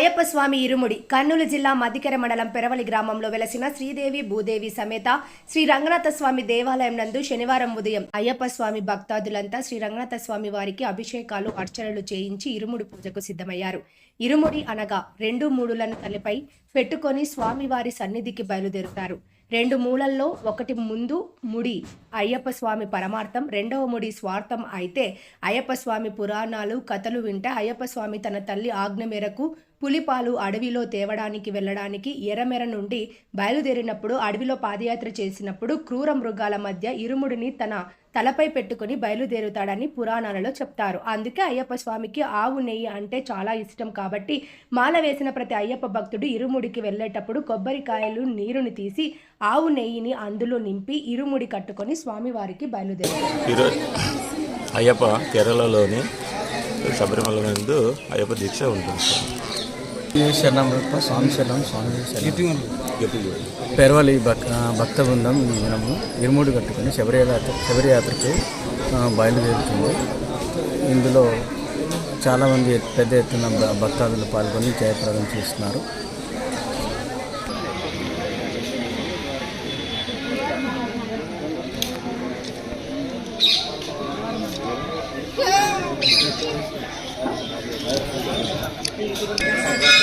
అయ్యప్ప స్వామి ఇరుముడి కర్నూలు జిల్లా మదికెర మండలం పెరవలి గ్రామంలో వెలసిన శ్రీదేవి భూదేవి సమేత శ్రీ రంగనాథ స్వామి దేవాలయం నందు శనివారం ఉదయం అయ్యప్ప స్వామి భక్తాదులంతా శ్రీ రంగనాథ స్వామి వారికి అభిషేకాలు అర్చనలు చేయించి ఇరుముడి పూజకు సిద్ధమయ్యారు. ఇరుముడి అనగా 2 మూడులను తలపై పెట్టుకొని స్వామివారి సన్నిధికి బయలుదేరుతారు. 2 మూలల్లో ఒకటి ముందు ముడి అయ్యప్ప స్వామి పరమార్థం, రెండవ ముడి స్వార్థం. అయితే అయ్యప్ప స్వామి పురాణాలు కథలు వింటే అయ్యప్ప స్వామి తన తల్లి ఆజ్ఞ మేరకు పులిపాలు అడవిలో తేవడానికి వెళ్ళడానికి ఎర్రమెర నుండి బయలుదేరినప్పుడు అడవిలో పాదయాత్ర చేసినప్పుడు క్రూర మృగాల మధ్య ఇరుముడిని తన తలపై పెట్టుకుని బయలుదేరుతాడని పురాణాలలో చెప్తారు. అందుకే అయ్యప్ప స్వామికి ఆవు నెయ్యి అంటే చాలా ఇష్టం కాబట్టి మాల వేసిన ప్రతి అయ్యప్ప భక్తుడు ఇరుముడికి వెళ్ళేటప్పుడు కొబ్బరికాయలు నీరుని తీసి ఆవు నెయ్యిని అందులో నింపి ఇరుముడి కట్టుకొని స్వామివారికి బయలుదేరారు. అయ్యప్ప కేరళలోని శబరిమల నందు అయ్యప్ప దీక్ష ఉంటుంది. శరణం స్వామి శరణం స్వామి శరణం. పెరవలి భక్త బృందం ఈ దినము ఇరుముడి కట్టుకుని శబరియాత్రకి బయలుదేరుతుంది. ఇందులో చాలామంది పెద్ద ఎత్తున భక్తాదులు పాల్గొని జయప్రదం చేస్తున్నారు. Thank you.